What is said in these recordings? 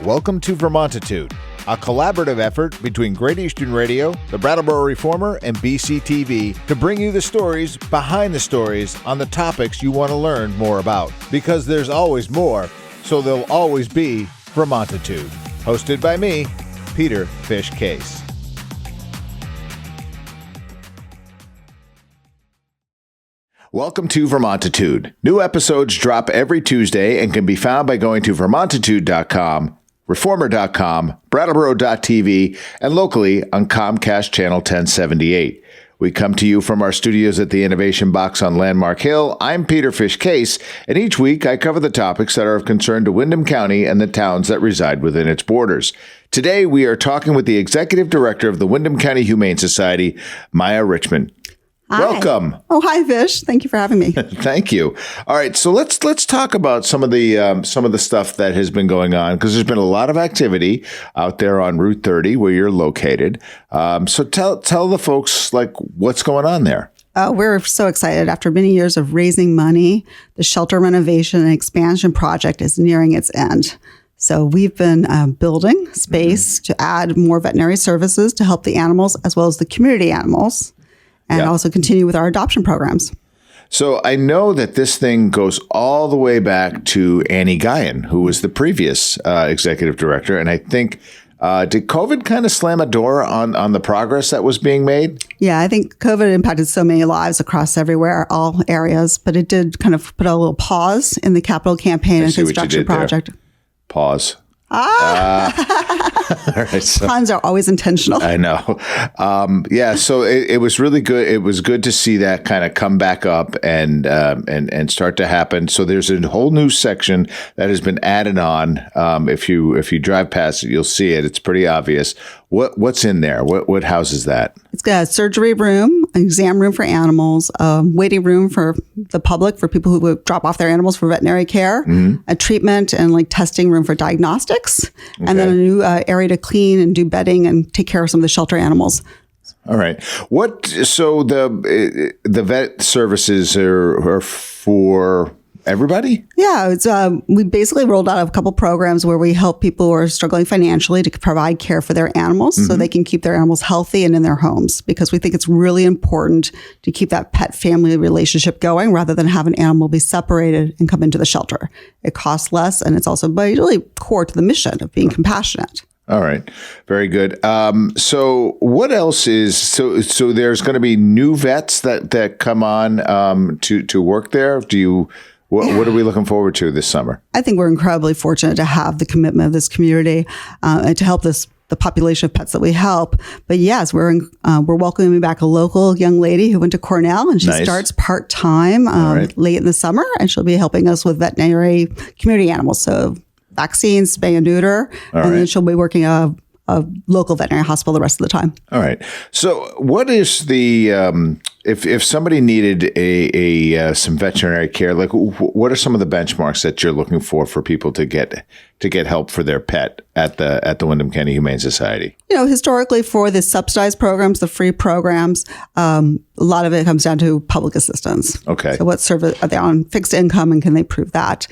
Welcome to Vermontitude, a collaborative effort between Great Eastern Radio, the Brattleboro Reformer, and BCTV to bring you the stories behind the stories on the topics you want to learn more about. Because there's always more, so there'll always be Vermontitude. Hosted by me, Peter Fish Case. Welcome to Vermontitude. New episodes drop every Tuesday and can be found by going to vermontitude.com, reformer.com, brattleboro.tv, and locally on Comcast Channel 1078. We come to you from our studios at the Innovation Box on Landmark Hill. I'm Peter Fish Case, and each week I cover the topics that are of concern to Windham County and the towns that reside within its borders. Today we are talking with the Executive Director of the Windham County Humane Society, Maya Richmond. Hi. Welcome. Oh, hi, Fish. Thank you for having me. Thank you. All right, so let's talk about some of the stuff that has been going on, because there's been a lot of activity out there on Route 30 where you're located. So tell the folks what's going on there. We're so excited. After many years of raising money, the shelter renovation and expansion project is nearing its end. So we've been building space to add more veterinary services to help the animals as well as the community animals. And also continue with our adoption programs. So I know that this thing goes all the way back to Annie Guyon, who was the previous executive director. And I think, did COVID kind of slam a door on the progress that was being made? Yeah, I think COVID impacted so many lives across everywhere, all areas. But it did kind of put a little pause in the capital campaign and construction project. There. Pause. All right, so puns are always intentional. I know. So it was really good. It was good to see that kind of come back up and start to happen. So there's a whole new section that has been added on. If you drive past it, you'll see it. It's pretty obvious. What's in there? What houses that? It's got a surgery room, an exam room for animals, waiting room for the public, for people who would drop off their animals for veterinary care, a treatment and testing room for diagnostics, and then a new area to clean and do bedding and take care of some of the shelter animals. All right. So the vet services are for everybody? Yeah, it's we basically rolled out a couple programs where we help people who are struggling financially to provide care for their animals so they can keep their animals healthy and in their homes, because we think it's really important to keep that pet-family relationship going rather than have an animal be separated and come into the shelter. It costs less, and it's also really core to the mission of being compassionate. All right. Very good. So what else is, so there's going to be new vets that come on to work there? What are we looking forward to this summer? I think we're incredibly fortunate to have the commitment of this community and to help the population of pets that we help. But yes, we're welcoming back a local young lady who went to Cornell, and she starts part-time late in the summer, and she'll be helping us with veterinary community animals. So vaccines, spay and neuter, then she'll be working a local veterinary hospital the rest of the time. All right. So what is the, if somebody needed some veterinary care, what are some of the benchmarks that you're looking for people to get help for their pet at the Windham County Humane Society? Historically for the subsidized programs, the free programs, a lot of it comes down to public assistance. Okay. So what service, are they on fixed income, and can they prove that?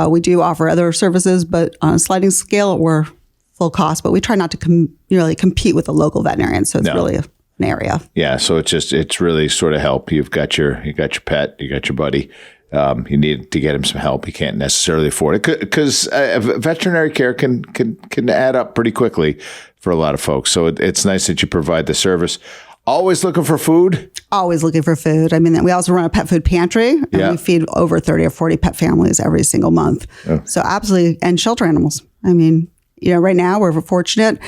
We do offer other services, but on a sliding scale, we're full cost, but we try not to really compete with the local veterinarians. So it's really an area. Yeah. So it's really sort of help. You've got your pet, you got your buddy. You need to get him some help. He can't necessarily afford it, because veterinary care can add up pretty quickly for a lot of folks. So it's nice that you provide the service. Always looking for food? Always looking for food. I mean, we also run a pet food pantry, and we feed over 30 or 40 pet families every single month. Oh. So absolutely. And shelter animals. I mean, right now we're fortunate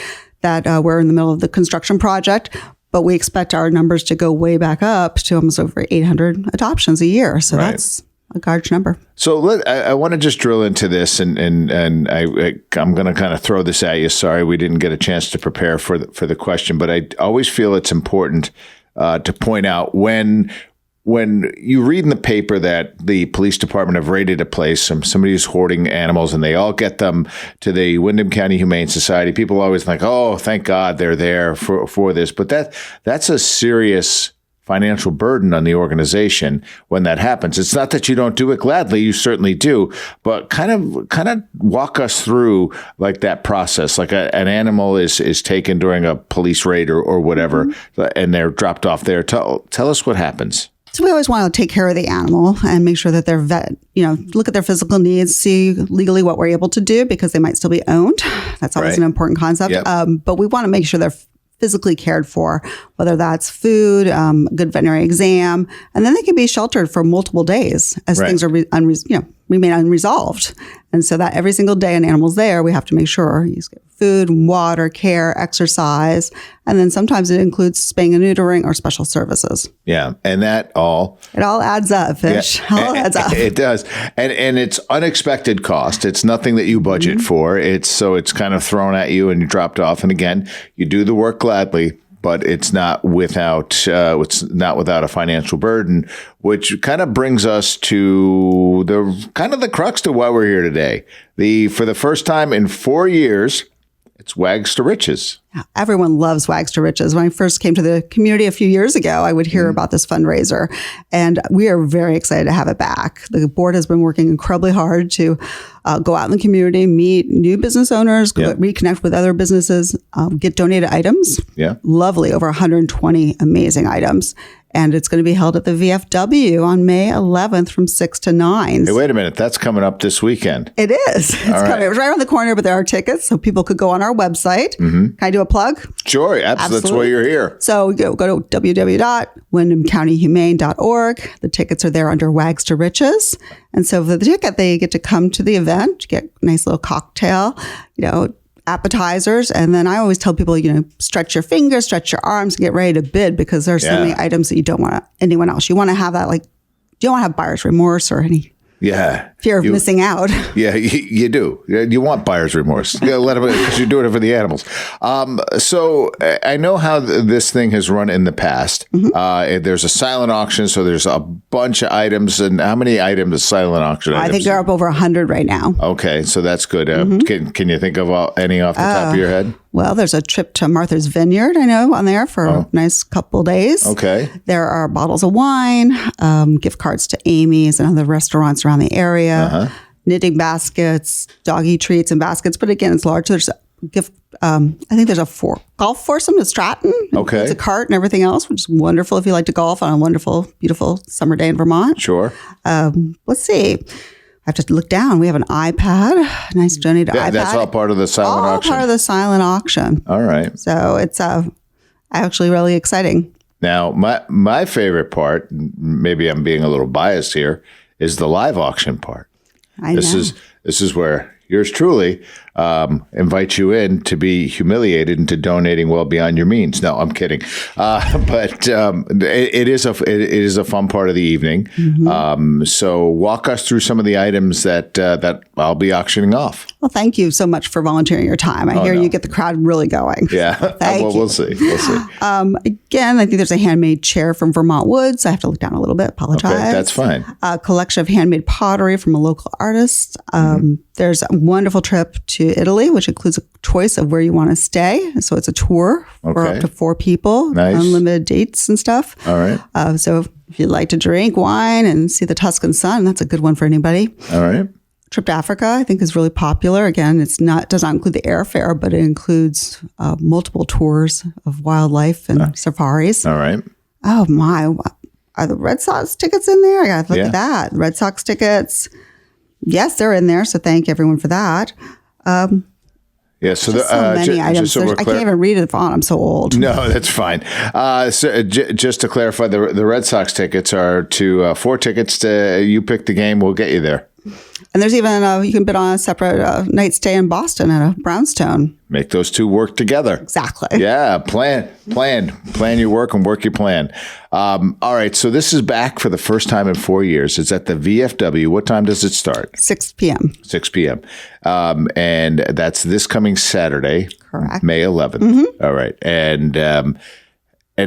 that we're in the middle of the construction project, but we expect our numbers to go way back up to almost over 800 adoptions a year. So that's a large number. So I want to just drill into this, and I'm going to kind of throw this at you. Sorry, we didn't get a chance to prepare for the question, but I always feel it's important to point out when you read in the paper that the police department have raided a place, somebody who's hoarding animals, and they all get them to the Windham County Humane Society, people always think, oh, thank God they're there for this. But that's a serious financial burden on the organization when that happens. It's not that you don't do it gladly, you certainly do, but kind of walk us through like that process. Like an animal is taken during a police raid or whatever, and they're dropped off there. Tell us what happens. So we always want to take care of the animal and make sure that they're look at their physical needs, see legally what we're able to do because they might still be owned. That's always an important concept. Yep. But we want to make sure they're physically cared for, whether that's food, good veterinary exam, and then they can be sheltered for multiple days as things are remain unresolved. And so that every single day an animal's there, we have to make sure he's get food, water, care, exercise, and then sometimes it includes spaying and neutering or special services. Yeah, and it all adds up, Fish. Yeah, all adds up. It does, and it's unexpected cost. It's nothing that you budget for. It's kind of thrown at you and you dropped off. And again, you do the work gladly, but it's not without a financial burden, which kind of brings us to the crux to why we're here today. For the first time in 4 years, it's Wags to Riches. Everyone loves Wags to Riches. When I first came to the community a few years ago, I would hear about this fundraiser, and we are very excited to have it back. The board has been working incredibly hard to go out in the community, meet new business owners, reconnect with other businesses, get donated items. Yeah. Lovely, over 120 amazing items. And it's going to be held at the VFW on May 11th from 6 to 9. Hey, wait a minute. That's coming up this weekend. It is. It's coming. It was right around the corner, but there are tickets, so people could go on our website. Can I do a plug? Sure. Absolutely. That's why you're here. So go to www.windhamcountyhumane.org. The tickets are there under Wags to Riches. And so for the ticket, they get to come to the event, get a nice little cocktail, appetizers. And then I always tell people, stretch your fingers, stretch your arms, and get ready to bid because there's so many items that you don't want anyone else. You want to have that, you don't want to have buyer's remorse or any fear of missing out. Yeah, you do. You want buyer's remorse. Let them, because you're doing it for the animals. So I know how this thing has run in the past. There's a silent auction, so there's a bunch of items. And how many items is silent auction? I think they're up over 100 right now. Okay, so that's good. Can you think of any off the top of your head? Well, there's a trip to Martha's Vineyard, I know, on there for a nice couple days. Okay. There are bottles of wine, gift cards to Amy's and other restaurants around the area, knitting baskets, doggy treats and baskets. But again, it's large. There's a gift. I think there's a golf foursome to Stratton. Okay. It's a cart and everything else, which is wonderful if you like to golf on a wonderful, beautiful summer day in Vermont. Sure. Let's see. I have to look down. We have an iPad, nice donated iPad. That's all part of the silent auction. All part of the silent auction. All right. So it's actually really exciting. Now, my favorite part, maybe I'm being a little biased here, is the live auction part. This is where yours truly invites you in to be humiliated into donating well beyond your means. No, I'm kidding. But it is a fun part of the evening. So walk us through some of the items that I'll be auctioning off. Well, thank you so much for volunteering your time. I hear you get the crowd really going. Yeah. Well, we'll see. Again, I think there's a handmade chair from Vermont Woods. I have to look down a little bit. Apologize. Okay, that's fine. A collection of handmade pottery from a local artist. There's a wonderful trip to Italy, which includes a choice of where you want to stay. So it's a tour for up to 4 people, unlimited dates and stuff. All right. So if you'd like to drink wine and see the Tuscan sun, that's a good one for anybody. All right. Trip to Africa, I think, is really popular. Again, does not include the airfare, but it includes multiple tours of wildlife and safaris. All right. Oh my! Are the Red Sox tickets in there? I got to look at that. Red Sox tickets. Yes, they're in there. So thank everyone for that. So many items. I can't even read the font. I'm so old. No, that's fine. So just to clarify, the Red Sox tickets are to 4 tickets to you pick the game. We'll get you there. And there's even you can bid on a separate night stay in Boston at a brownstone. Make those two work together. Exactly. Yeah. Plan your work and work your plan. All right. So this is back for the first time in 4 years. It's at the VFW. What time does it start? 6 p.m. 6 p.m. And that's this coming Saturday. Correct. May 11th. All right. And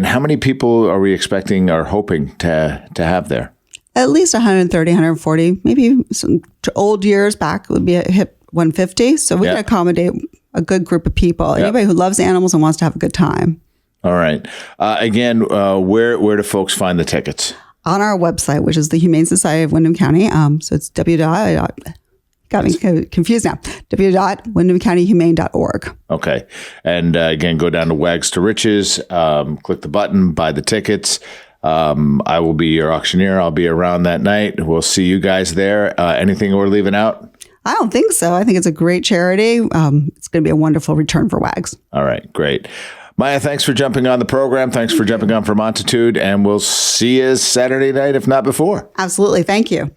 how many people are we expecting or hoping to have there? At least 130, 140, maybe some old years back would be hit 150. So we can accommodate a good group of people. Anybody who loves animals and wants to have a good time. All right. Again, where do folks find the tickets? On our website, which is the Humane Society of Windham County. So it's got me confused now. www.windhamcountyhumane.org. Okay. And again, go down to Wags to Riches, click the button, buy the tickets. I will be your auctioneer. I'll be around that night. We'll see you guys there. Anything we're leaving out? I don't think so. I think it's a great charity. It's going to be a wonderful return for Wags. All right. Great. Maya, thanks for jumping on the program. Thanks for jumping on Vermontitude. And we'll see you Saturday night, if not before. Absolutely. Thank you.